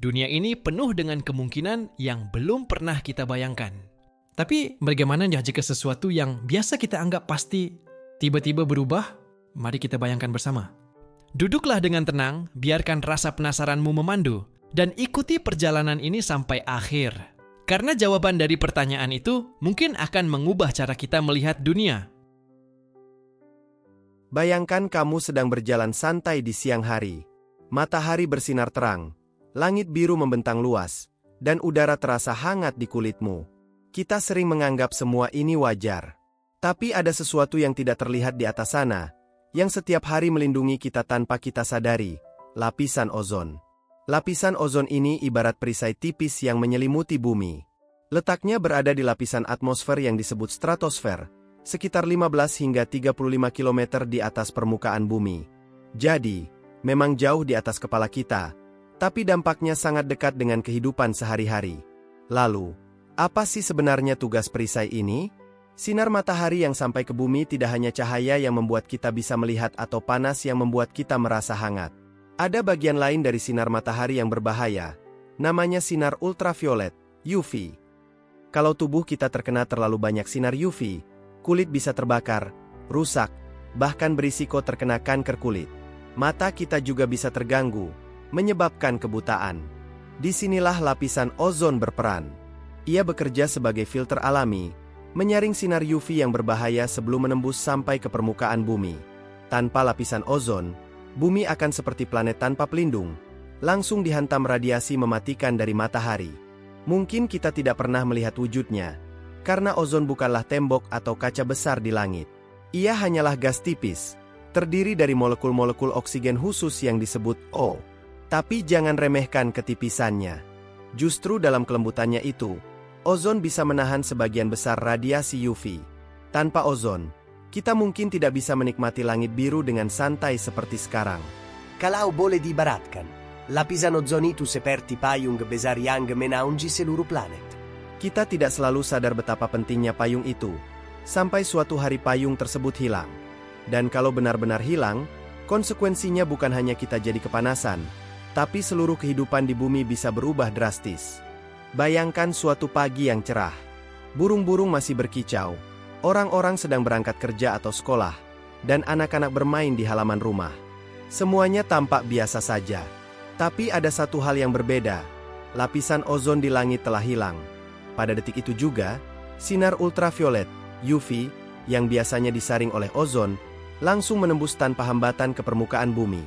Dunia ini penuh dengan kemungkinan yang belum pernah kita bayangkan. Tapi bagaimana jika sesuatu yang biasa kita anggap pasti tiba-tiba berubah? Mari kita bayangkan bersama. Duduklah dengan tenang, biarkan rasa penasaranmu memandu, dan ikuti perjalanan ini sampai akhir. Karena jawaban dari pertanyaan itu mungkin akan mengubah cara kita melihat dunia. Bayangkan kamu sedang berjalan santai di siang hari. Matahari bersinar terang, langit biru membentang luas, dan udara terasa hangat di kulitmu. Kita sering menganggap semua ini wajar. Tapi ada sesuatu yang tidak terlihat di atas sana, yang setiap hari melindungi kita tanpa kita sadari, lapisan ozon. Lapisan ozon ini ibarat perisai tipis yang menyelimuti bumi. Letaknya berada di lapisan atmosfer yang disebut stratosfer, sekitar 15 hingga 35 km di atas permukaan bumi. Jadi, memang jauh di atas kepala kita, tapi dampaknya sangat dekat dengan kehidupan sehari-hari. Lalu, apa sih sebenarnya tugas perisai ini? Sinar matahari yang sampai ke bumi tidak hanya cahaya yang membuat kita bisa melihat atau panas yang membuat kita merasa hangat. Ada bagian lain dari sinar matahari yang berbahaya, namanya sinar ultraviolet, UV. Kalau tubuh kita terkena terlalu banyak sinar UV, kulit bisa terbakar, rusak, bahkan berisiko terkena kanker kulit. Mata kita juga bisa terganggu, menyebabkan kebutaan. Disinilah lapisan ozon berperan. Ia bekerja sebagai filter alami, menyaring sinar UV yang berbahaya sebelum menembus sampai ke permukaan bumi. Tanpa lapisan ozon, bumi akan seperti planet tanpa pelindung, langsung dihantam radiasi mematikan dari matahari. Mungkin kita tidak pernah melihat wujudnya, karena ozon bukanlah tembok atau kaca besar di langit. Ia hanyalah gas tipis, terdiri dari molekul-molekul oksigen khusus yang disebut O. Tapi jangan remehkan ketipisannya. Justru dalam kelembutannya itu, ozon bisa menahan sebagian besar radiasi UV. Tanpa ozon, kita mungkin tidak bisa menikmati langit biru dengan santai seperti sekarang. Kalau boleh diibaratkan, lapisan ozon itu seperti payung besar yang menaungi seluruh planet. Kita tidak selalu sadar betapa pentingnya payung itu, sampai suatu hari payung tersebut hilang. Dan kalau benar-benar hilang, konsekuensinya bukan hanya kita jadi kepanasan, tapi seluruh kehidupan di bumi bisa berubah drastis. Bayangkan suatu pagi yang cerah. Burung-burung masih berkicau, orang-orang sedang berangkat kerja atau sekolah, dan anak-anak bermain di halaman rumah. Semuanya tampak biasa saja. Tapi ada satu hal yang berbeda, lapisan ozon di langit telah hilang. Pada detik itu juga, sinar ultraviolet, UV, yang biasanya disaring oleh ozon, langsung menembus tanpa hambatan ke permukaan bumi.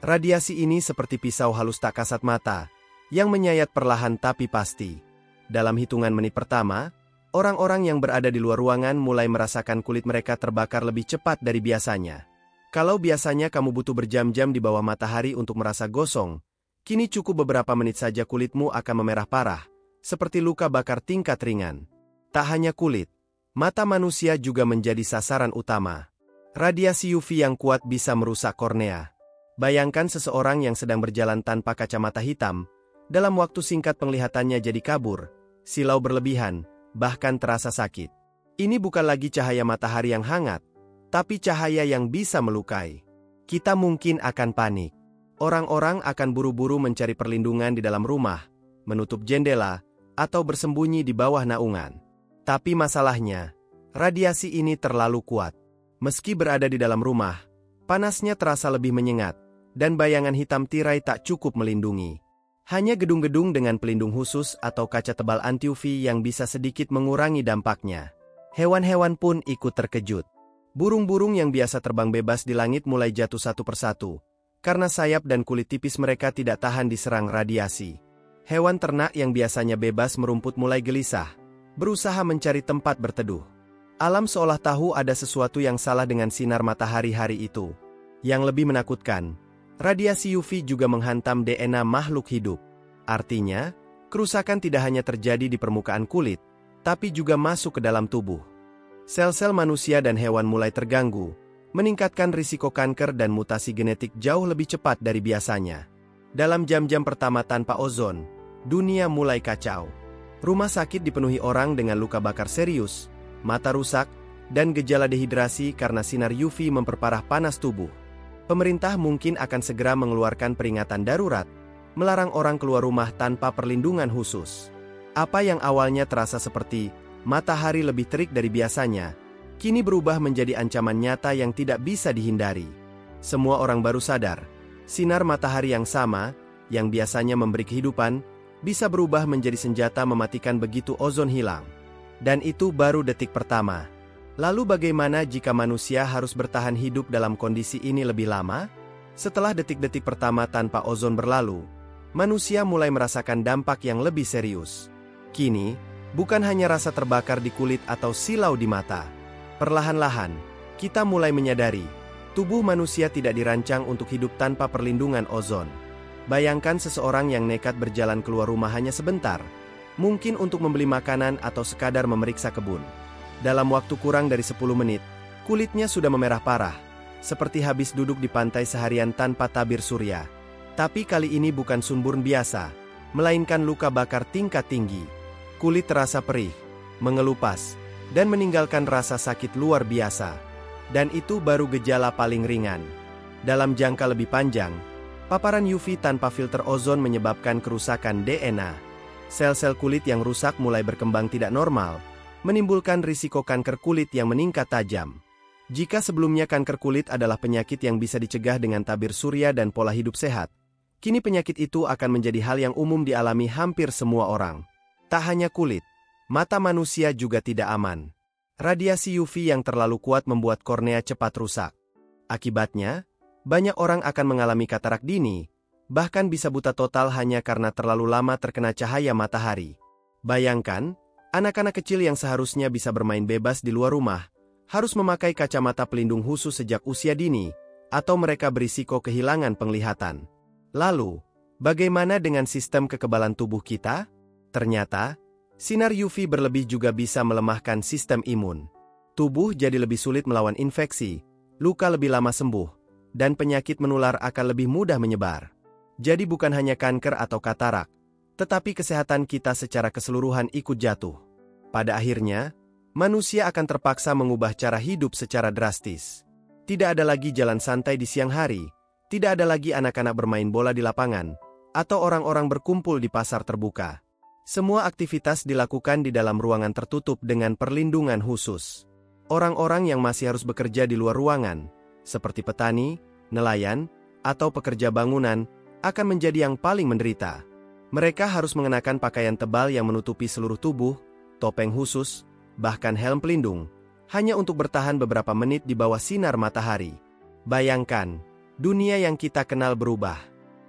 Radiasi ini seperti pisau halus tak kasat mata, yang menyayat perlahan tapi pasti. Dalam hitungan menit pertama, orang-orang yang berada di luar ruangan mulai merasakan kulit mereka terbakar lebih cepat dari biasanya. Kalau biasanya kamu butuh berjam-jam di bawah matahari untuk merasa gosong, kini cukup beberapa menit saja kulitmu akan memerah parah, seperti luka bakar tingkat ringan. Tak hanya kulit, mata manusia juga menjadi sasaran utama. Radiasi UV yang kuat bisa merusak kornea. Bayangkan seseorang yang sedang berjalan tanpa kacamata hitam, dalam waktu singkat penglihatannya jadi kabur, silau berlebihan, bahkan terasa sakit. Ini bukan lagi cahaya matahari yang hangat, tapi cahaya yang bisa melukai. Kita mungkin akan panik. Orang-orang akan buru-buru mencari perlindungan di dalam rumah, menutup jendela, atau bersembunyi di bawah naungan. Tapi masalahnya, radiasi ini terlalu kuat. Meski berada di dalam rumah, panasnya terasa lebih menyengat, dan bayangan hitam tirai tak cukup melindungi. Hanya gedung-gedung dengan pelindung khusus atau kaca tebal anti-UV yang bisa sedikit mengurangi dampaknya. Hewan-hewan pun ikut terkejut. Burung-burung yang biasa terbang bebas di langit mulai jatuh satu persatu, karena sayap dan kulit tipis mereka tidak tahan diserang radiasi. Hewan ternak yang biasanya bebas merumput mulai gelisah, berusaha mencari tempat berteduh. Alam seolah tahu ada sesuatu yang salah dengan sinar matahari hari itu. Yang lebih menakutkan, radiasi UV juga menghantam DNA makhluk hidup. Artinya, kerusakan tidak hanya terjadi di permukaan kulit, tapi juga masuk ke dalam tubuh. Sel-sel manusia dan hewan mulai terganggu, meningkatkan risiko kanker dan mutasi genetik jauh lebih cepat dari biasanya. Dalam jam-jam pertama tanpa ozon, dunia mulai kacau. Rumah sakit dipenuhi orang dengan luka bakar serius, mata rusak, dan gejala dehidrasi karena sinar UV memperparah panas tubuh. Pemerintah mungkin akan segera mengeluarkan peringatan darurat, melarang orang keluar rumah tanpa perlindungan khusus. Apa yang awalnya terasa seperti matahari lebih terik dari biasanya, kini berubah menjadi ancaman nyata yang tidak bisa dihindari. Semua orang baru sadar, sinar matahari yang sama, yang biasanya memberi kehidupan, bisa berubah menjadi senjata mematikan begitu ozon hilang. Dan itu baru detik pertama. Lalu bagaimana jika manusia harus bertahan hidup dalam kondisi ini lebih lama? Setelah detik-detik pertama tanpa ozon berlalu, manusia mulai merasakan dampak yang lebih serius. Kini, bukan hanya rasa terbakar di kulit atau silau di mata. Perlahan-lahan, kita mulai menyadari, tubuh manusia tidak dirancang untuk hidup tanpa perlindungan ozon. Bayangkan seseorang yang nekat berjalan keluar rumah hanya sebentar, mungkin untuk membeli makanan atau sekadar memeriksa kebun. Dalam waktu kurang dari 10 menit, kulitnya sudah memerah parah, seperti habis duduk di pantai seharian tanpa tabir surya. Tapi kali ini bukan sunburn biasa, melainkan luka bakar tingkat tinggi. Kulit terasa perih, mengelupas, dan meninggalkan rasa sakit luar biasa. Dan itu baru gejala paling ringan. Dalam jangka lebih panjang, paparan UV tanpa filter ozon menyebabkan kerusakan DNA. Sel-sel kulit yang rusak mulai berkembang tidak normal, menimbulkan risiko kanker kulit yang meningkat tajam. Jika sebelumnya kanker kulit adalah penyakit yang bisa dicegah dengan tabir surya dan pola hidup sehat, kini penyakit itu akan menjadi hal yang umum dialami hampir semua orang. Tak hanya kulit, mata manusia juga tidak aman. Radiasi UV yang terlalu kuat membuat kornea cepat rusak. Akibatnya, banyak orang akan mengalami katarak dini, bahkan bisa buta total hanya karena terlalu lama terkena cahaya matahari. Bayangkan, anak-anak kecil yang seharusnya bisa bermain bebas di luar rumah, harus memakai kacamata pelindung khusus sejak usia dini, atau mereka berisiko kehilangan penglihatan. Lalu, bagaimana dengan sistem kekebalan tubuh kita? Ternyata, sinar UV berlebih juga bisa melemahkan sistem imun. Tubuh jadi lebih sulit melawan infeksi, luka lebih lama sembuh, dan penyakit menular akan lebih mudah menyebar. Jadi bukan hanya kanker atau katarak, tetapi kesehatan kita secara keseluruhan ikut jatuh. Pada akhirnya, manusia akan terpaksa mengubah cara hidup secara drastis. Tidak ada lagi jalan santai di siang hari, tidak ada lagi anak-anak bermain bola di lapangan, atau orang-orang berkumpul di pasar terbuka. Semua aktivitas dilakukan di dalam ruangan tertutup dengan perlindungan khusus. Orang-orang yang masih harus bekerja di luar ruangan, seperti petani, nelayan, atau pekerja bangunan, akan menjadi yang paling menderita. Mereka harus mengenakan pakaian tebal yang menutupi seluruh tubuh, topeng khusus, bahkan helm pelindung, hanya untuk bertahan beberapa menit di bawah sinar matahari. Bayangkan, dunia yang kita kenal berubah.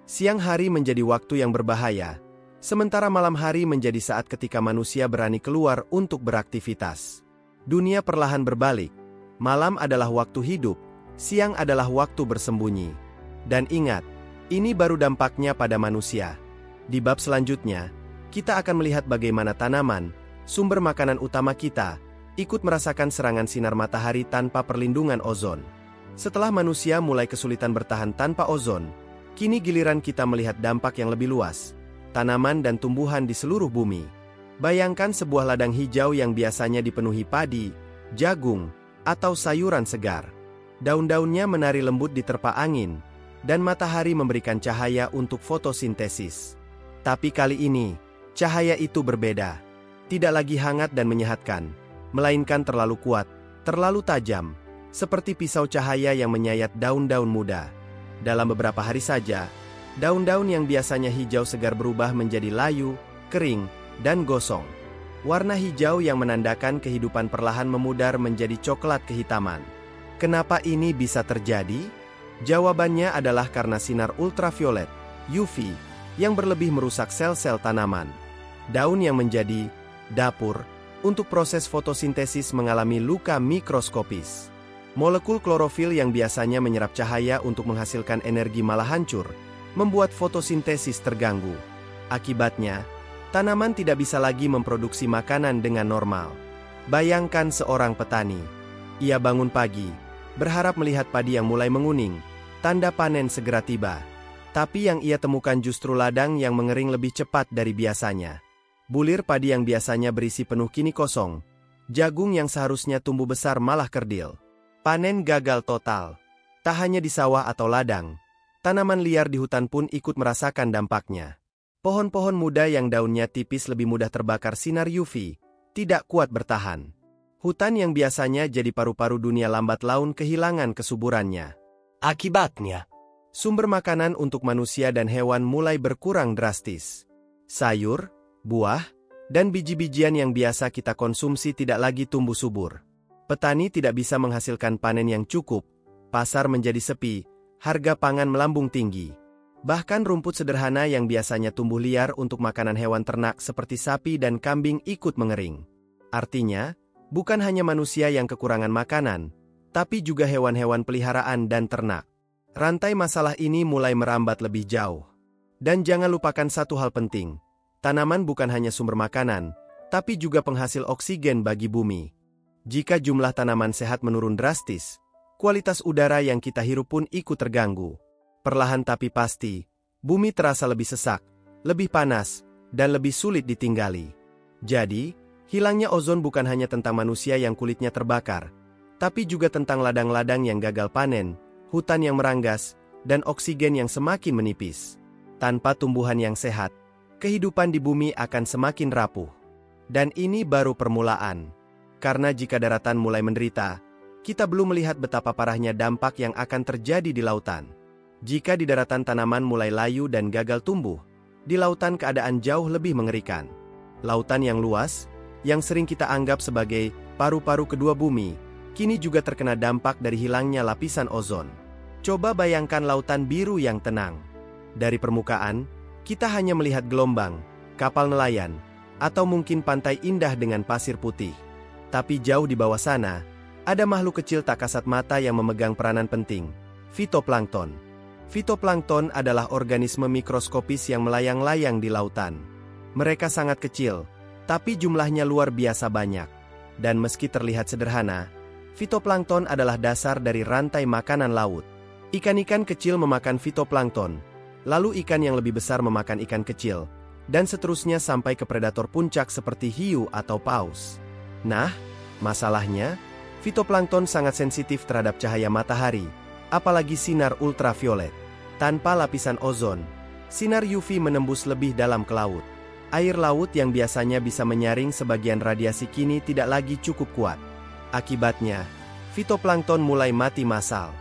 Siang hari menjadi waktu yang berbahaya, sementara malam hari menjadi saat ketika manusia berani keluar untuk beraktivitas. Dunia perlahan berbalik. Malam adalah waktu hidup, siang adalah waktu bersembunyi. Dan ingat, ini baru dampaknya pada manusia. Di bab selanjutnya, kita akan melihat bagaimana tanaman, sumber makanan utama kita, ikut merasakan serangan sinar matahari tanpa perlindungan ozon. Setelah manusia mulai kesulitan bertahan tanpa ozon, kini giliran kita melihat dampak yang lebih luas, tanaman dan tumbuhan di seluruh bumi. Bayangkan sebuah ladang hijau yang biasanya dipenuhi padi, jagung, atau sayuran segar. Daun-daunnya menari lembut diterpa angin, dan matahari memberikan cahaya untuk fotosintesis. Tapi kali ini, cahaya itu berbeda. Tidak lagi hangat dan menyehatkan, melainkan terlalu kuat, terlalu tajam, seperti pisau cahaya yang menyayat daun-daun muda. Dalam beberapa hari saja, daun-daun yang biasanya hijau segar berubah menjadi layu, kering, dan gosong. Warna hijau yang menandakan kehidupan perlahan memudar menjadi coklat kehitaman. Kenapa ini bisa terjadi? Jawabannya adalah karena sinar ultraviolet, UV, yang berlebih merusak sel-sel tanaman. Daun yang menjadi dapur untuk proses fotosintesis mengalami luka mikroskopis. Molekul klorofil yang biasanya menyerap cahaya untuk menghasilkan energi malah hancur, membuat fotosintesis terganggu. Akibatnya, tanaman tidak bisa lagi memproduksi makanan dengan normal. Bayangkan seorang petani. Ia bangun pagi, berharap melihat padi yang mulai menguning, tanda panen segera tiba. Tapi yang ia temukan justru ladang yang mengering lebih cepat dari biasanya. Bulir padi yang biasanya berisi penuh kini kosong. Jagung yang seharusnya tumbuh besar malah kerdil. Panen gagal total. Tak hanya di sawah atau ladang, tanaman liar di hutan pun ikut merasakan dampaknya. Pohon-pohon muda yang daunnya tipis lebih mudah terbakar sinar UV, tidak kuat bertahan. Hutan yang biasanya jadi paru-paru dunia lambat laun kehilangan kesuburannya. Akibatnya, Sumber makanan untuk manusia dan hewan mulai berkurang drastis. Sayur, buah, dan biji-bijian yang biasa kita konsumsi tidak lagi tumbuh subur. Petani tidak bisa menghasilkan panen yang cukup, pasar menjadi sepi, harga pangan melambung tinggi. Bahkan rumput sederhana yang biasanya tumbuh liar untuk makanan hewan ternak seperti sapi dan kambing ikut mengering. Artinya, bukan hanya manusia yang kekurangan makanan, tapi juga hewan-hewan peliharaan dan ternak. Rantai masalah ini mulai merambat lebih jauh. Dan jangan lupakan satu hal penting. Tanaman bukan hanya sumber makanan, tapi juga penghasil oksigen bagi bumi. Jika jumlah tanaman sehat menurun drastis, kualitas udara yang kita hirup pun ikut terganggu. Perlahan tapi pasti, bumi terasa lebih sesak, lebih panas, dan lebih sulit ditinggali. Jadi, hilangnya ozon bukan hanya tentang manusia yang kulitnya terbakar, tapi juga tentang ladang-ladang yang gagal panen, hutan yang meranggas, dan oksigen yang semakin menipis. Tanpa tumbuhan yang sehat, kehidupan di bumi akan semakin rapuh. Dan ini baru permulaan. Karena jika daratan mulai menderita, kita belum melihat betapa parahnya dampak yang akan terjadi di lautan. Jika di daratan tanaman mulai layu dan gagal tumbuh, di lautan keadaan jauh lebih mengerikan. Lautan yang luas, yang sering kita anggap sebagai paru-paru kedua bumi, kini juga terkena dampak dari hilangnya lapisan ozon. Coba bayangkan lautan biru yang tenang. Dari permukaan, kita hanya melihat gelombang, kapal nelayan, atau mungkin pantai indah dengan pasir putih. Tapi jauh di bawah sana, ada makhluk kecil tak kasat mata yang memegang peranan penting, fitoplankton. Fitoplankton adalah organisme mikroskopis yang melayang-layang di lautan. Mereka sangat kecil, tapi jumlahnya luar biasa banyak. Dan meski terlihat sederhana, fitoplankton adalah dasar dari rantai makanan laut. Ikan-ikan kecil memakan fitoplankton, lalu ikan yang lebih besar memakan ikan kecil, dan seterusnya sampai ke predator puncak seperti hiu atau paus. Nah, masalahnya, fitoplankton sangat sensitif terhadap cahaya matahari, apalagi sinar ultraviolet. Tanpa lapisan ozon, sinar UV menembus lebih dalam ke laut. Air laut yang biasanya bisa menyaring sebagian radiasi kini tidak lagi cukup kuat. Akibatnya, fitoplankton mulai mati massal.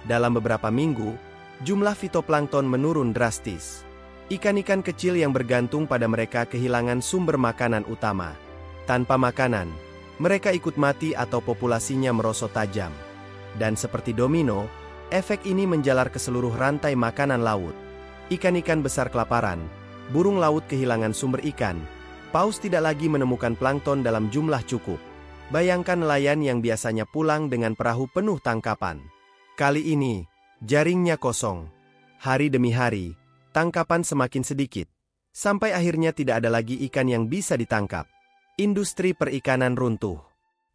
Dalam beberapa minggu, jumlah fitoplankton menurun drastis. Ikan-ikan kecil yang bergantung pada mereka kehilangan sumber makanan utama. Tanpa makanan, mereka ikut mati atau populasinya merosot tajam. Dan seperti domino, efek ini menjalar ke seluruh rantai makanan laut. Ikan-ikan besar kelaparan, burung laut kehilangan sumber ikan, paus tidak lagi menemukan plankton dalam jumlah cukup. Bayangkan nelayan yang biasanya pulang dengan perahu penuh tangkapan. Kali ini, jaringnya kosong. Hari demi hari, tangkapan semakin sedikit, sampai akhirnya tidak ada lagi ikan yang bisa ditangkap. Industri perikanan runtuh.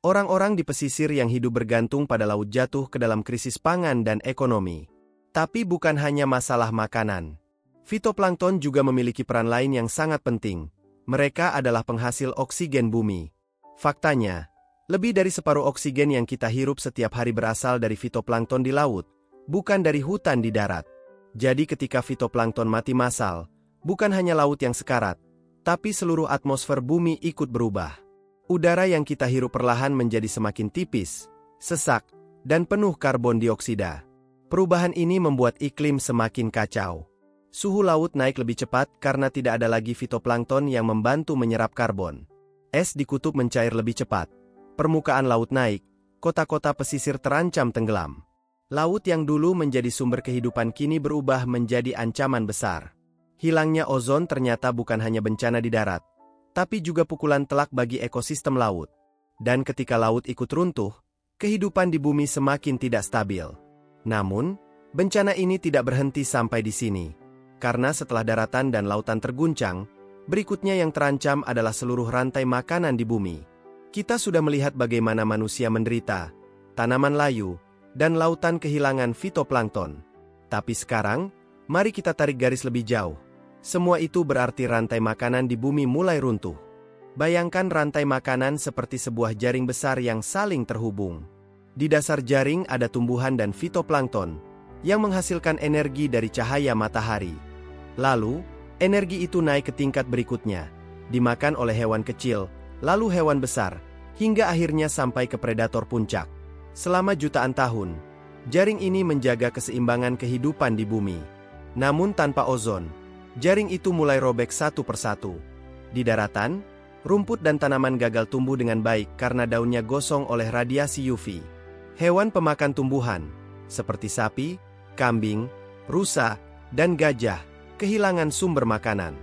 Orang-orang di pesisir yang hidup bergantung pada laut jatuh ke dalam krisis pangan dan ekonomi. Tapi bukan hanya masalah makanan. Fitoplankton juga memiliki peran lain yang sangat penting. Mereka adalah penghasil oksigen bumi. Faktanya, lebih dari separuh oksigen yang kita hirup setiap hari berasal dari fitoplankton di laut, bukan dari hutan di darat. Jadi ketika fitoplankton mati massal, bukan hanya laut yang sekarat, tapi seluruh atmosfer bumi ikut berubah. Udara yang kita hirup perlahan menjadi semakin tipis, sesak, dan penuh karbon dioksida. Perubahan ini membuat iklim semakin kacau. Suhu laut naik lebih cepat karena tidak ada lagi fitoplankton yang membantu menyerap karbon. Es di kutub mencair lebih cepat. Permukaan laut naik, kota-kota pesisir terancam tenggelam. Laut yang dulu menjadi sumber kehidupan kini berubah menjadi ancaman besar. Hilangnya ozon ternyata bukan hanya bencana di darat, tapi juga pukulan telak bagi ekosistem laut. Dan ketika laut ikut runtuh, kehidupan di bumi semakin tidak stabil. Namun, bencana ini tidak berhenti sampai di sini. Karena setelah daratan dan lautan terguncang, berikutnya yang terancam adalah seluruh rantai makanan di bumi. Kita sudah melihat bagaimana manusia menderita, tanaman layu, dan lautan kehilangan fitoplankton. Tapi sekarang, mari kita tarik garis lebih jauh. Semua itu berarti rantai makanan di bumi mulai runtuh. Bayangkan rantai makanan seperti sebuah jaring besar yang saling terhubung. Di dasar jaring ada tumbuhan dan fitoplankton, yang menghasilkan energi dari cahaya matahari. Lalu, energi itu naik ke tingkat berikutnya, dimakan oleh hewan kecil, lalu hewan besar, hingga akhirnya sampai ke predator puncak. Selama jutaan tahun, jaring ini menjaga keseimbangan kehidupan di bumi. Namun tanpa ozon, jaring itu mulai robek satu persatu. Di daratan, rumput dan tanaman gagal tumbuh dengan baik karena daunnya gosong oleh radiasi UV. Hewan pemakan tumbuhan, seperti sapi, kambing, rusa, dan gajah, kehilangan sumber makanan.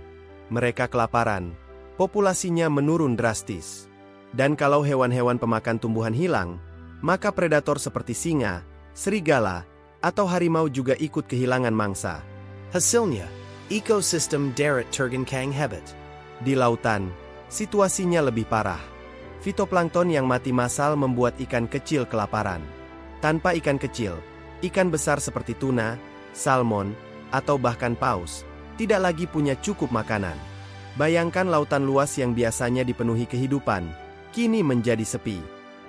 Mereka kelaparan, populasinya menurun drastis. Dan kalau hewan-hewan pemakan tumbuhan hilang, maka predator seperti singa, serigala, atau harimau juga ikut kehilangan mangsa. Hasilnya, ekosistem darat tergencang hebat. Di lautan, situasinya lebih parah. Fitoplankton yang mati massal membuat ikan kecil kelaparan. Tanpa ikan kecil, ikan besar seperti tuna, salmon, atau bahkan paus, tidak lagi punya cukup makanan. Bayangkan lautan luas yang biasanya dipenuhi kehidupan, kini menjadi sepi.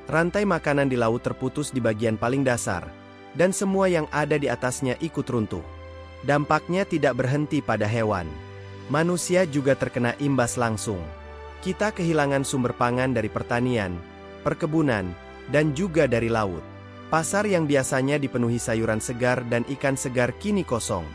Rantai makanan di laut terputus di bagian paling dasar, dan semua yang ada di atasnya ikut runtuh. Dampaknya tidak berhenti pada hewan. Manusia juga terkena imbas langsung. Kita kehilangan sumber pangan dari pertanian, perkebunan, dan juga dari laut. Pasar yang biasanya dipenuhi sayuran segar dan ikan segar kini kosong.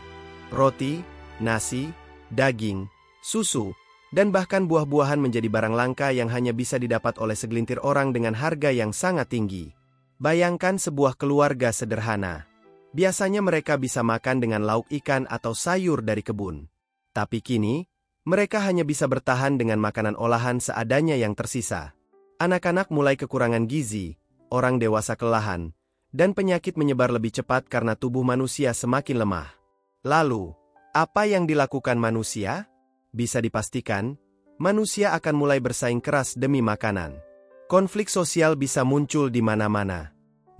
Roti, nasi, daging, susu, dan bahkan buah-buahan menjadi barang langka yang hanya bisa didapat oleh segelintir orang dengan harga yang sangat tinggi. Bayangkan sebuah keluarga sederhana. Biasanya mereka bisa makan dengan lauk ikan atau sayur dari kebun. Tapi kini, mereka hanya bisa bertahan dengan makanan olahan seadanya yang tersisa. Anak-anak mulai kekurangan gizi, orang dewasa kelelahan, dan penyakit menyebar lebih cepat karena tubuh manusia semakin lemah. Lalu, apa yang dilakukan manusia? Bisa dipastikan, manusia akan mulai bersaing keras demi makanan. Konflik sosial bisa muncul di mana-mana.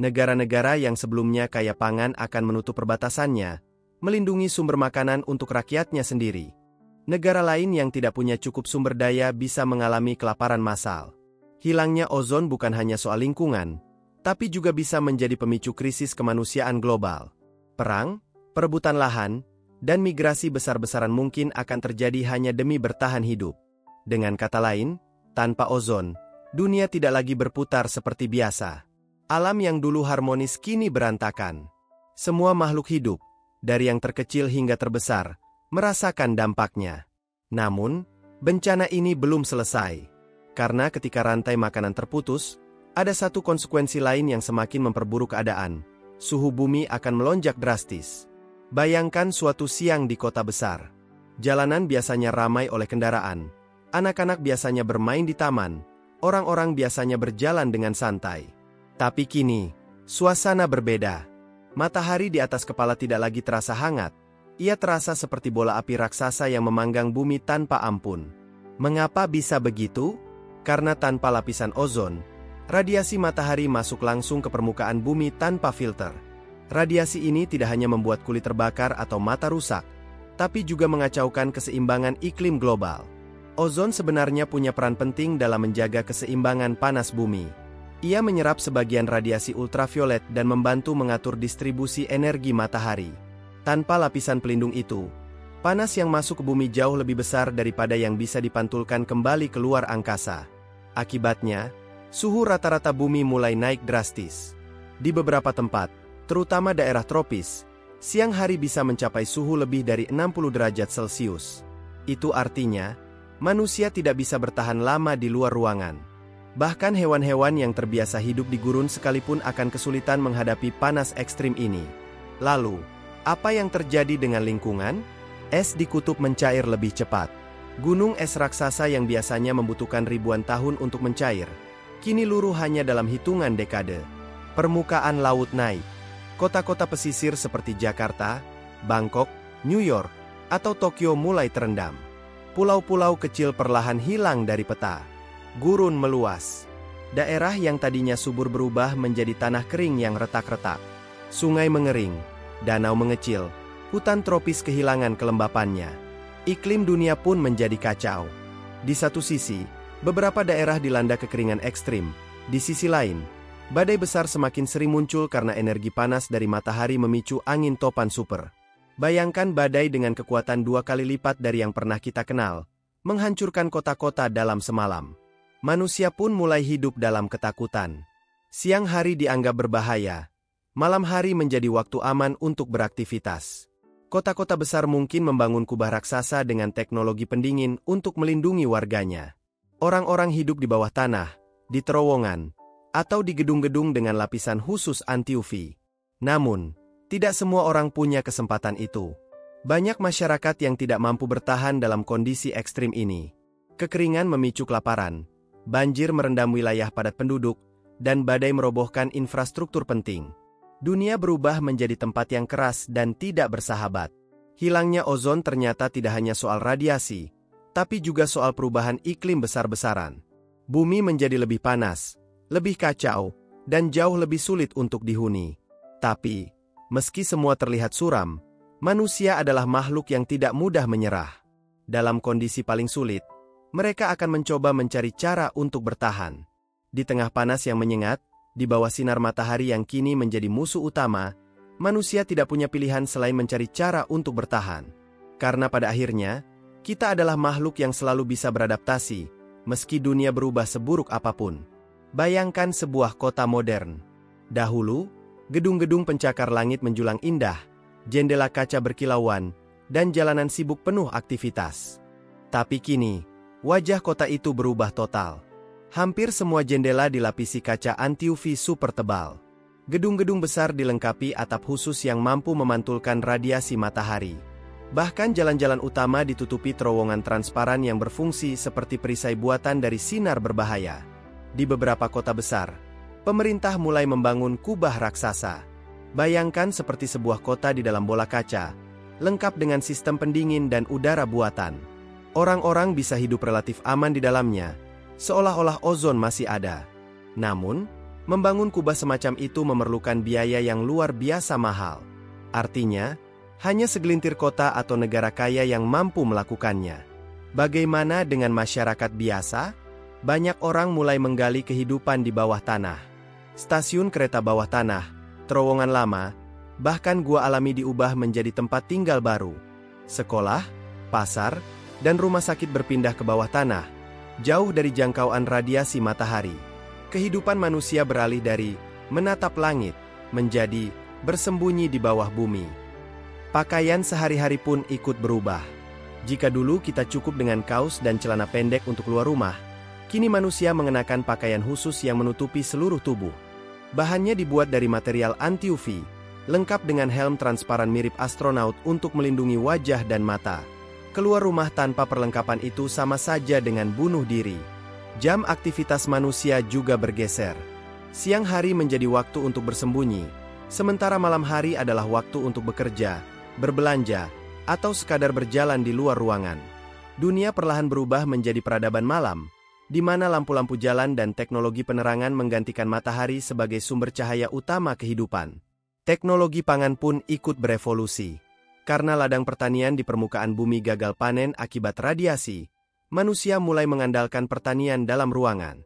Negara-negara yang sebelumnya kaya pangan akan menutup perbatasannya, melindungi sumber makanan untuk rakyatnya sendiri. Negara lain yang tidak punya cukup sumber daya bisa mengalami kelaparan massal. Hilangnya ozon bukan hanya soal lingkungan, tapi juga bisa menjadi pemicu krisis kemanusiaan global. Perang, perebutan lahan, dan migrasi besar-besaran mungkin akan terjadi hanya demi bertahan hidup. Dengan kata lain, tanpa ozon, dunia tidak lagi berputar seperti biasa. Alam yang dulu harmonis kini berantakan. Semua makhluk hidup, dari yang terkecil hingga terbesar, merasakan dampaknya. Namun, bencana ini belum selesai. Karena ketika rantai makanan terputus, ada satu konsekuensi lain yang semakin memperburuk keadaan. Suhu bumi akan melonjak drastis. Bayangkan suatu siang di kota besar. Jalanan biasanya ramai oleh kendaraan. Anak-anak biasanya bermain di taman. Orang-orang biasanya berjalan dengan santai. Tapi kini, suasana berbeda. Matahari di atas kepala tidak lagi terasa hangat. Ia terasa seperti bola api raksasa yang memanggang bumi tanpa ampun. Mengapa bisa begitu? Karena tanpa lapisan ozon, radiasi matahari masuk langsung ke permukaan bumi tanpa filter. Radiasi ini tidak hanya membuat kulit terbakar atau mata rusak, tapi juga mengacaukan keseimbangan iklim global. Ozon sebenarnya punya peran penting dalam menjaga keseimbangan panas bumi. Ia menyerap sebagian radiasi ultraviolet dan membantu mengatur distribusi energi matahari. Tanpa lapisan pelindung itu, panas yang masuk ke bumi jauh lebih besar daripada yang bisa dipantulkan kembali keluar angkasa. Akibatnya, suhu rata-rata bumi mulai naik drastis. Di beberapa tempat, terutama daerah tropis, siang hari bisa mencapai suhu lebih dari 60 derajat Celcius. Itu artinya, manusia tidak bisa bertahan lama di luar ruangan. Bahkan hewan-hewan yang terbiasa hidup di gurun sekalipun akan kesulitan menghadapi panas ekstrim ini. Lalu, apa yang terjadi dengan lingkungan? Es di kutub mencair lebih cepat. Gunung es raksasa yang biasanya membutuhkan ribuan tahun untuk mencair, kini luruh hanya dalam hitungan dekade. Permukaan laut naik. Kota-kota pesisir seperti Jakarta, Bangkok, New York, atau Tokyo mulai terendam. Pulau-pulau kecil perlahan hilang dari peta. Gurun meluas. Daerah yang tadinya subur berubah menjadi tanah kering yang retak-retak. Sungai mengering, danau mengecil, hutan tropis kehilangan kelembapannya. Iklim dunia pun menjadi kacau. Di satu sisi, beberapa daerah dilanda kekeringan ekstrim. Di sisi lain, Badai besar semakin sering muncul karena energi panas dari matahari memicu angin topan super. Bayangkan badai dengan kekuatan 2 kali lipat dari yang pernah kita kenal, menghancurkan kota-kota dalam semalam. Manusia pun mulai hidup dalam ketakutan. Siang hari dianggap berbahaya, malam hari menjadi waktu aman untuk beraktivitas. Kota-kota besar mungkin membangun kubah raksasa dengan teknologi pendingin untuk melindungi warganya. Orang-orang hidup di bawah tanah, di terowongan, atau di gedung-gedung dengan lapisan khusus anti-UV. Namun, tidak semua orang punya kesempatan itu. Banyak masyarakat yang tidak mampu bertahan dalam kondisi ekstrim ini. Kekeringan memicu kelaparan, banjir merendam wilayah padat penduduk, dan badai merobohkan infrastruktur penting. Dunia berubah menjadi tempat yang keras dan tidak bersahabat. Hilangnya ozon ternyata tidak hanya soal radiasi, tapi juga soal perubahan iklim besar-besaran. Bumi menjadi lebih panas, lebih kacau, dan jauh lebih sulit untuk dihuni. Tapi, meski semua terlihat suram, manusia adalah makhluk yang tidak mudah menyerah. Dalam kondisi paling sulit, mereka akan mencoba mencari cara untuk bertahan. Di tengah panas yang menyengat, di bawah sinar matahari yang kini menjadi musuh utama, manusia tidak punya pilihan selain mencari cara untuk bertahan. Karena pada akhirnya, kita adalah makhluk yang selalu bisa beradaptasi, meski dunia berubah seburuk apapun. Bayangkan sebuah kota modern. Dahulu, gedung-gedung pencakar langit menjulang indah, jendela kaca berkilauan, dan jalanan sibuk penuh aktivitas. Tapi kini, wajah kota itu berubah total. Hampir semua jendela dilapisi kaca anti-UV super tebal. Gedung-gedung besar dilengkapi atap khusus yang mampu memantulkan radiasi matahari. Bahkan jalan-jalan utama ditutupi terowongan transparan yang berfungsi seperti perisai buatan dari sinar berbahaya. Di beberapa kota besar, pemerintah mulai membangun kubah raksasa. Bayangkan seperti sebuah kota di dalam bola kaca, lengkap dengan sistem pendingin dan udara buatan. Orang-orang bisa hidup relatif aman di dalamnya, seolah-olah ozon masih ada. Namun, membangun kubah semacam itu memerlukan biaya yang luar biasa mahal. Artinya, hanya segelintir kota atau negara kaya yang mampu melakukannya. Bagaimana dengan masyarakat biasa? Banyak orang mulai menggali kehidupan di bawah tanah. Stasiun kereta bawah tanah, terowongan lama, bahkan gua alami diubah menjadi tempat tinggal baru. Sekolah, pasar, dan rumah sakit berpindah ke bawah tanah, jauh dari jangkauan radiasi matahari. Kehidupan manusia beralih dari menatap langit menjadi bersembunyi di bawah bumi. Pakaian sehari-hari pun ikut berubah. Jika dulu kita cukup dengan kaos dan celana pendek untuk keluar rumah, kini manusia mengenakan pakaian khusus yang menutupi seluruh tubuh. Bahannya dibuat dari material anti-UV, lengkap dengan helm transparan mirip astronaut untuk melindungi wajah dan mata. Keluar rumah tanpa perlengkapan itu sama saja dengan bunuh diri. Jam aktivitas manusia juga bergeser. Siang hari menjadi waktu untuk bersembunyi, sementara malam hari adalah waktu untuk bekerja, berbelanja, atau sekadar berjalan di luar ruangan. Dunia perlahan berubah menjadi peradaban malam, di mana lampu-lampu jalan dan teknologi penerangan menggantikan matahari sebagai sumber cahaya utama kehidupan. Teknologi pangan pun ikut berevolusi. Karena ladang pertanian di permukaan bumi gagal panen akibat radiasi, manusia mulai mengandalkan pertanian dalam ruangan.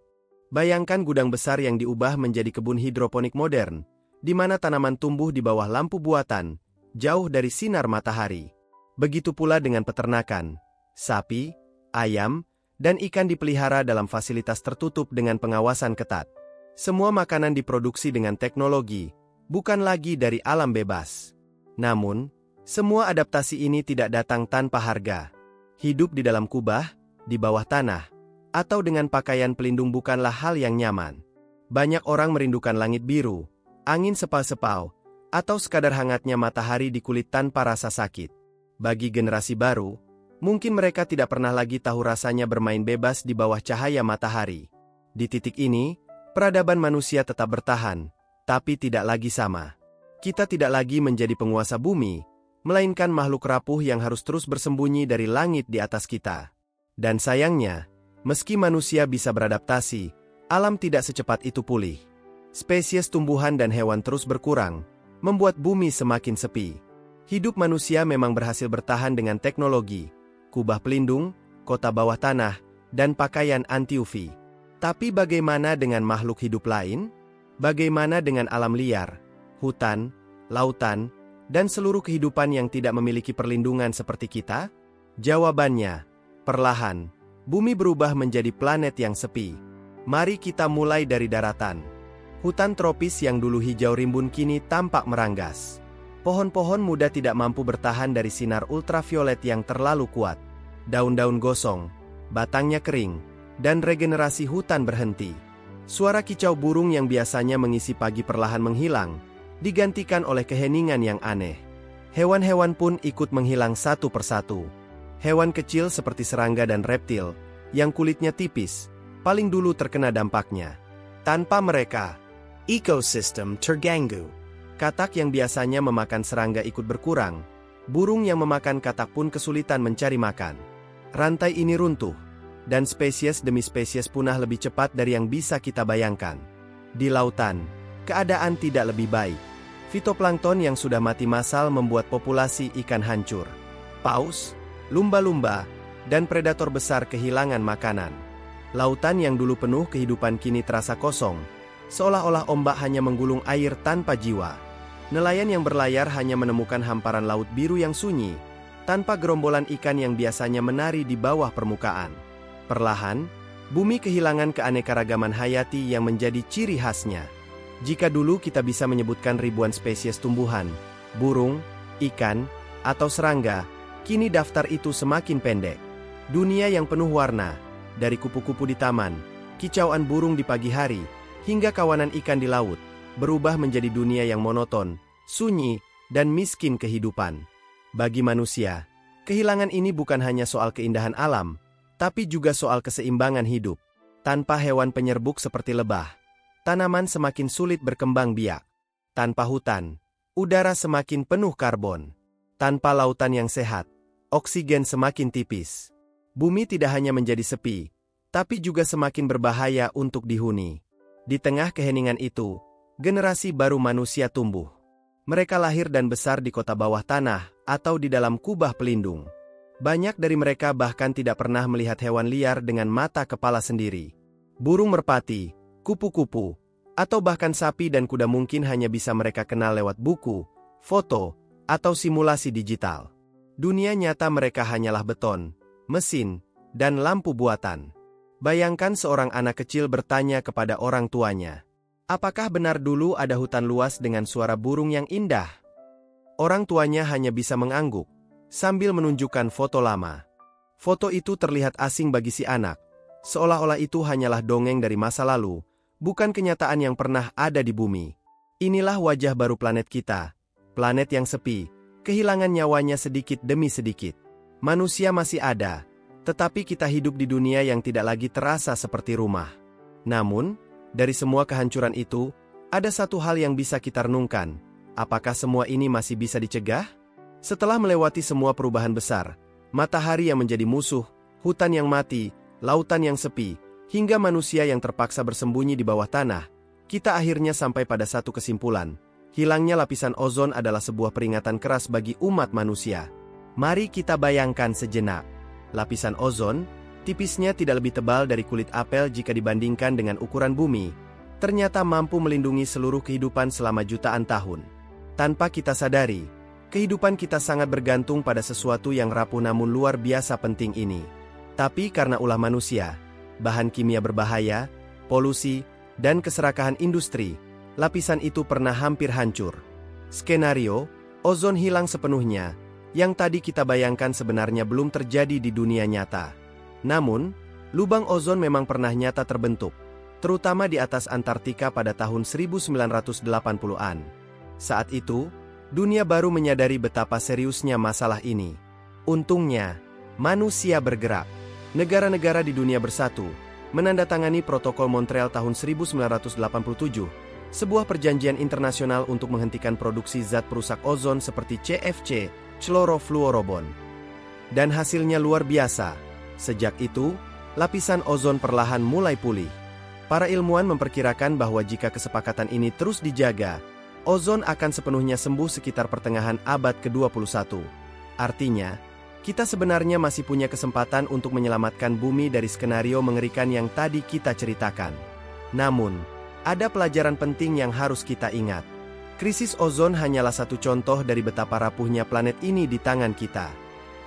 Bayangkan gudang besar yang diubah menjadi kebun hidroponik modern, di mana tanaman tumbuh di bawah lampu buatan, jauh dari sinar matahari. Begitu pula dengan peternakan, sapi, ayam, dan ikan dipelihara dalam fasilitas tertutup dengan pengawasan ketat. Semua makanan diproduksi dengan teknologi, bukan lagi dari alam bebas. Namun, semua adaptasi ini tidak datang tanpa harga. Hidup di dalam kubah, di bawah tanah, atau dengan pakaian pelindung bukanlah hal yang nyaman. Banyak orang merindukan langit biru, angin sepau-sepau, atau sekadar hangatnya matahari di kulit tanpa rasa sakit. Bagi generasi baru, mungkin mereka tidak pernah lagi tahu rasanya bermain bebas di bawah cahaya matahari. Di titik ini, peradaban manusia tetap bertahan, tapi tidak lagi sama. Kita tidak lagi menjadi penguasa bumi, melainkan makhluk rapuh yang harus terus bersembunyi dari langit di atas kita. Dan sayangnya, meski manusia bisa beradaptasi, alam tidak secepat itu pulih. Spesies tumbuhan dan hewan terus berkurang, membuat bumi semakin sepi. Hidup manusia memang berhasil bertahan dengan teknologi, kubah pelindung, kota bawah tanah, dan pakaian anti-UV. Tapi bagaimana dengan makhluk hidup lain? Bagaimana dengan alam liar, hutan, lautan, dan seluruh kehidupan yang tidak memiliki perlindungan seperti kita? Jawabannya, perlahan, bumi berubah menjadi planet yang sepi. Mari kita mulai dari daratan. Hutan tropis yang dulu hijau rimbun kini tampak meranggas. Pohon-pohon muda tidak mampu bertahan dari sinar ultraviolet yang terlalu kuat. Daun-daun gosong, batangnya kering, dan regenerasi hutan berhenti. Suara kicau burung yang biasanya mengisi pagi perlahan menghilang, digantikan oleh keheningan yang aneh. Hewan-hewan pun ikut menghilang satu persatu. Hewan kecil seperti serangga dan reptil, yang kulitnya tipis, paling dulu terkena dampaknya. Tanpa mereka, ekosistem terganggu. Katak yang biasanya memakan serangga ikut berkurang. Burung yang memakan katak pun kesulitan mencari makan. Rantai ini runtuh, dan spesies demi spesies punah lebih cepat dari yang bisa kita bayangkan. Di lautan, keadaan tidak lebih baik. Fitoplankton yang sudah mati massal membuat populasi ikan hancur. Paus, lumba-lumba, dan predator besar kehilangan makanan. Lautan yang dulu penuh kehidupan kini terasa kosong, seolah-olah ombak hanya menggulung air tanpa jiwa. Nelayan yang berlayar hanya menemukan hamparan laut biru yang sunyi, tanpa gerombolan ikan yang biasanya menari di bawah permukaan. Perlahan, bumi kehilangan keanekaragaman hayati yang menjadi ciri khasnya. Jika dulu kita bisa menyebutkan ribuan spesies tumbuhan, burung, ikan, atau serangga, kini daftar itu semakin pendek. Dunia yang penuh warna, dari kupu-kupu di taman, kicauan burung di pagi hari, hingga kawanan ikan di laut, berubah menjadi dunia yang monoton, sunyi, dan miskin kehidupan. Bagi manusia, kehilangan ini bukan hanya soal keindahan alam, tapi juga soal keseimbangan hidup. Tanpa hewan penyerbuk seperti lebah, tanaman semakin sulit berkembang biak. Tanpa hutan, udara semakin penuh karbon. Tanpa lautan yang sehat, oksigen semakin tipis. Bumi tidak hanya menjadi sepi, tapi juga semakin berbahaya untuk dihuni. Di tengah keheningan itu, generasi baru manusia tumbuh. Mereka lahir dan besar di kota bawah tanah atau di dalam kubah pelindung. Banyak dari mereka bahkan tidak pernah melihat hewan liar dengan mata kepala sendiri. Burung merpati, kupu-kupu, atau bahkan sapi dan kuda mungkin hanya bisa mereka kenal lewat buku, foto, atau simulasi digital. Dunia nyata mereka hanyalah beton, mesin, dan lampu buatan. Bayangkan seorang anak kecil bertanya kepada orang tuanya, apakah benar dulu ada hutan luas dengan suara burung yang indah? Orang tuanya hanya bisa mengangguk, sambil menunjukkan foto lama. Foto itu terlihat asing bagi si anak, seolah-olah itu hanyalah dongeng dari masa lalu, bukan kenyataan yang pernah ada di bumi. Inilah wajah baru planet kita, planet yang sepi, kehilangan nyawanya sedikit demi sedikit. Manusia masih ada, tetapi kita hidup di dunia yang tidak lagi terasa seperti rumah. Namun, dari semua kehancuran itu, ada satu hal yang bisa kita renungkan. Apakah semua ini masih bisa dicegah? Setelah melewati semua perubahan besar, matahari yang menjadi musuh, hutan yang mati, lautan yang sepi, hingga manusia yang terpaksa bersembunyi di bawah tanah, kita akhirnya sampai pada satu kesimpulan. Hilangnya lapisan ozon adalah sebuah peringatan keras bagi umat manusia. Mari kita bayangkan sejenak. Lapisan ozon, tipisnya tidak lebih tebal dari kulit apel jika dibandingkan dengan ukuran bumi, ternyata mampu melindungi seluruh kehidupan selama jutaan tahun. Tanpa kita sadari, kehidupan kita sangat bergantung pada sesuatu yang rapuh namun luar biasa penting ini. Tapi karena ulah manusia, bahan kimia berbahaya, polusi, dan keserakahan industri, lapisan itu pernah hampir hancur. Skenario, ozon hilang sepenuhnya, yang tadi kita bayangkan sebenarnya belum terjadi di dunia nyata. Namun, lubang ozon memang pernah nyata terbentuk, terutama di atas Antartika pada tahun 1980-an. Saat itu, dunia baru menyadari betapa seriusnya masalah ini. Untungnya, manusia bergerak. Negara-negara di dunia bersatu, menandatangani Protokol Montreal tahun 1987, sebuah perjanjian internasional untuk menghentikan produksi zat perusak ozon seperti CFC, chlorofluorobon. Dan hasilnya luar biasa. Sejak itu, lapisan ozon perlahan mulai pulih. Para ilmuwan memperkirakan bahwa jika kesepakatan ini terus dijaga, ozon akan sepenuhnya sembuh sekitar pertengahan abad ke-21. Artinya, kita sebenarnya masih punya kesempatan untuk menyelamatkan bumi dari skenario mengerikan yang tadi kita ceritakan. Namun, Ada pelajaran penting yang harus kita ingat. Krisis ozon hanyalah satu contoh dari betapa rapuhnya planet ini di tangan kita.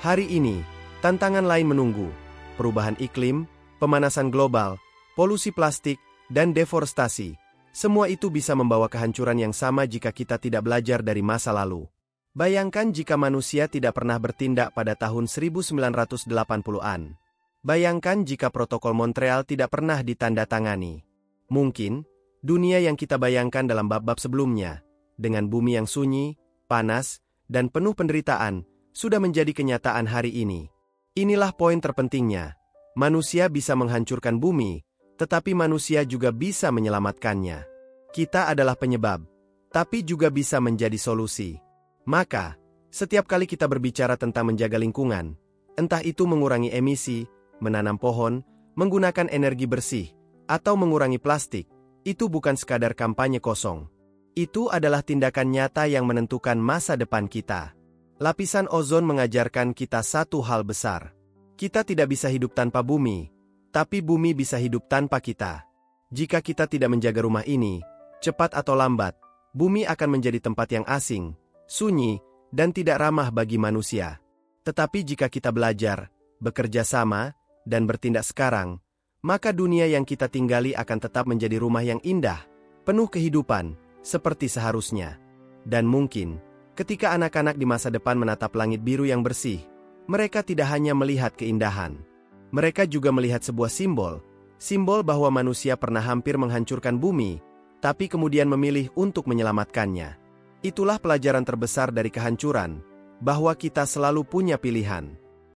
Hari ini, tantangan lain menunggu. Perubahan iklim, pemanasan global, polusi plastik, dan deforestasi. Semua itu bisa membawa kehancuran yang sama jika kita tidak belajar dari masa lalu. Bayangkan jika manusia tidak pernah bertindak pada tahun 1980-an. Bayangkan jika protokol Montreal tidak pernah ditandatangani. Mungkin, dunia yang kita bayangkan dalam bab-bab sebelumnya, dengan bumi yang sunyi, panas, dan penuh penderitaan, sudah menjadi kenyataan hari ini. Inilah poin terpentingnya. Manusia bisa menghancurkan bumi, tetapi manusia juga bisa menyelamatkannya. Kita adalah penyebab, tapi juga bisa menjadi solusi. Maka, setiap kali kita berbicara tentang menjaga lingkungan, entah itu mengurangi emisi, menanam pohon, menggunakan energi bersih, atau mengurangi plastik, itu bukan sekadar kampanye kosong. Itu adalah tindakan nyata yang menentukan masa depan kita. Lapisan ozon mengajarkan kita satu hal besar. Kita tidak bisa hidup tanpa bumi, tapi bumi bisa hidup tanpa kita. Jika kita tidak menjaga rumah ini, cepat atau lambat, bumi akan menjadi tempat yang asing, sunyi, dan tidak ramah bagi manusia. Tetapi jika kita belajar, bekerja sama, dan bertindak sekarang, maka dunia yang kita tinggali akan tetap menjadi rumah yang indah, penuh kehidupan, seperti seharusnya. Dan mungkin, ketika anak-anak di masa depan menatap langit biru yang bersih, mereka tidak hanya melihat keindahan. Mereka juga melihat sebuah simbol bahwa manusia pernah hampir menghancurkan bumi, tapi kemudian memilih untuk menyelamatkannya. Itulah pelajaran terbesar dari kehancuran, bahwa kita selalu punya pilihan.